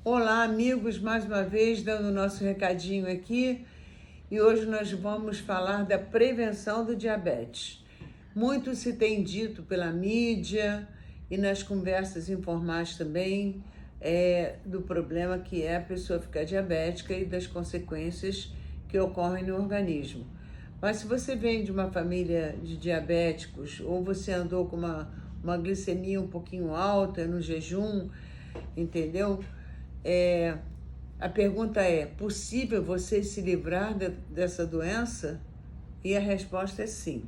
Olá, amigos, mais uma vez dando o nosso recadinho aqui e hoje nós vamos falar da prevenção do diabetes. Muito se tem dito pela mídia e nas conversas informais também do problema que é a pessoa ficar diabética e das consequências que ocorrem no organismo. Mas se você vem de uma família de diabéticos ou você andou com uma glicemia um pouquinho alta no jejum, entendeu? A pergunta é: possível você se livrar dessa doença? E a resposta é sim.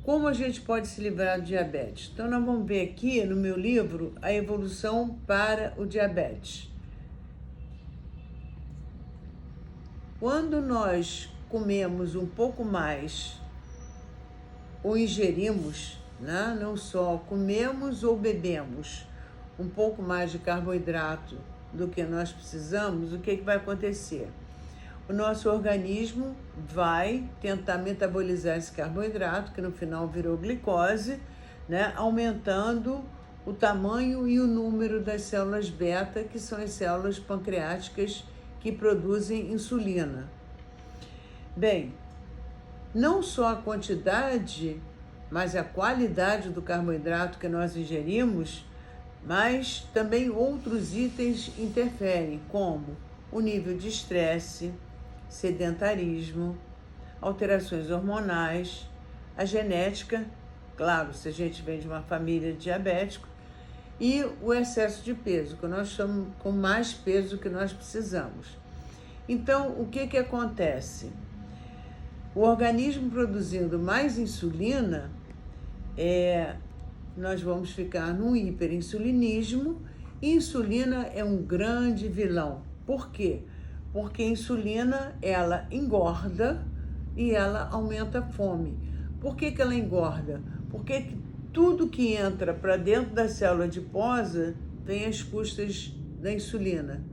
Como a gente pode se livrar do diabetes? Então, nós vamos ver aqui no meu livro a evolução para o diabetes. Quando nós comemos um pouco mais ou ingerimos, né? Não só comemos ou bebemos um pouco mais de carboidrato do que nós precisamos, o que vai acontecer? O nosso organismo vai tentar metabolizar esse carboidrato, que no final virou glicose, né? Aumentando o tamanho e o número das células beta, que são as células pancreáticas que produzem insulina. Bem, não só a quantidade, mas a qualidade do carboidrato que nós ingerimos, mas também outros itens interferem, como o nível de estresse, sedentarismo, alterações hormonais, a genética, claro, se a gente vem de uma família de diabético, e o excesso de peso, que nós estamos com mais peso do que nós precisamos. Então, o que acontece? O organismo produzindo mais insulina, nós vamos ficar num hiperinsulinismo, e insulina é um grande vilão. Por quê? Porque a insulina, ela engorda e ela aumenta a fome. Por que ela engorda? Porque tudo que entra para dentro da célula adiposa vem às custas da insulina,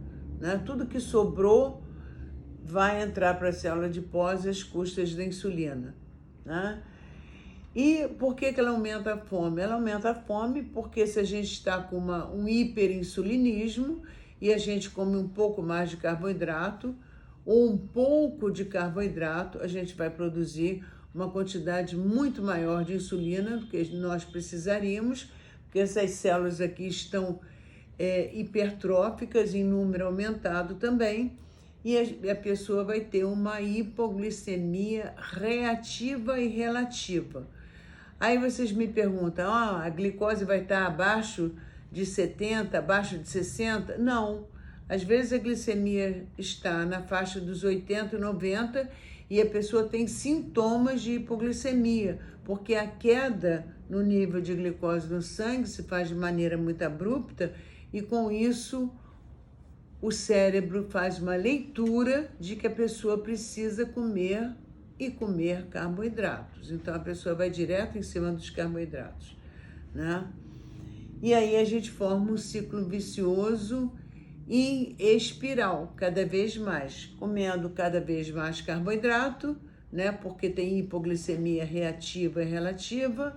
né? Tudo que sobrou vai entrar para a célula adiposa às custas da insulina, né? E por que ela aumenta a fome? Ela aumenta a fome porque se a gente está com um hiperinsulinismo e a gente come um pouco mais de carboidrato ou um pouco de carboidrato, a gente vai produzir uma quantidade muito maior de insulina do que nós precisaríamos, porque essas células aqui estão hipertróficas em número aumentado também, e a pessoa vai ter uma hipoglicemia reativa e relativa. Aí vocês me perguntam, a glicose vai estar abaixo de 70, abaixo de 60? Não, às vezes a glicemia está na faixa dos 80, 90 e a pessoa tem sintomas de hipoglicemia, porque a queda no nível de glicose no sangue se faz de maneira muito abrupta e com isso o cérebro faz uma leitura de que a pessoa precisa comer carboidratos. Então a pessoa vai direto em cima dos carboidratos, né? E aí a gente forma um ciclo vicioso em espiral, cada vez mais, comendo cada vez mais carboidrato, né? Porque tem hipoglicemia reativa e relativa,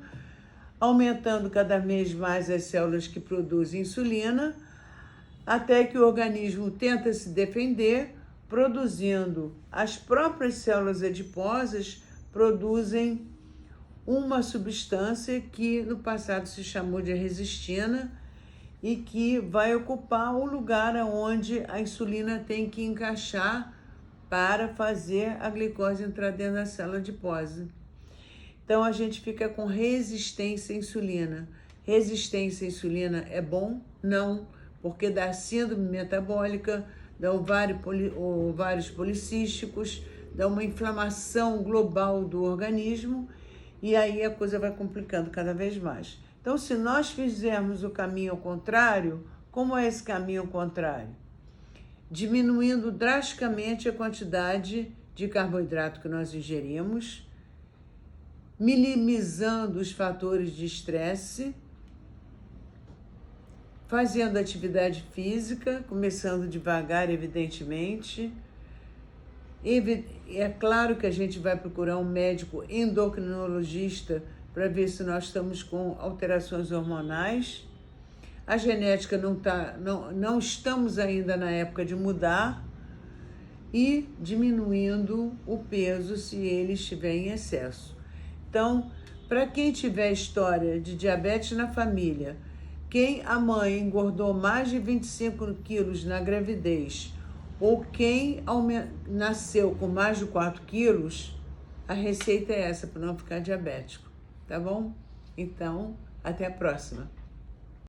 aumentando cada vez mais as células que produzem insulina, até que o organismo tenta se defender, produzindo as próprias células adiposas, produzem uma substância que no passado se chamou de resistina e que vai ocupar o lugar onde a insulina tem que encaixar para fazer a glicose entrar dentro da célula adiposa. Então a gente fica com resistência à insulina. Resistência à insulina é bom? Não, porque dá síndrome metabólica, dá ovários policísticos, dá uma inflamação global do organismo e aí a coisa vai complicando cada vez mais. Então, se nós fizermos o caminho ao contrário, como é esse caminho ao contrário? Diminuindo drasticamente a quantidade de carboidrato que nós ingerimos, minimizando os fatores de estresse, fazendo atividade física, começando devagar, evidentemente. É claro que a gente vai procurar um médico endocrinologista para ver se nós estamos com alterações hormonais. A genética não estamos ainda na época de mudar, e diminuindo o peso se ele estiver em excesso. Então, para quem tiver história de diabetes na família, quem a mãe engordou mais de 25 quilos na gravidez, ou quem nasceu com mais de 4 quilos, a receita é essa para não ficar diabético, tá bom? Então, até a próxima.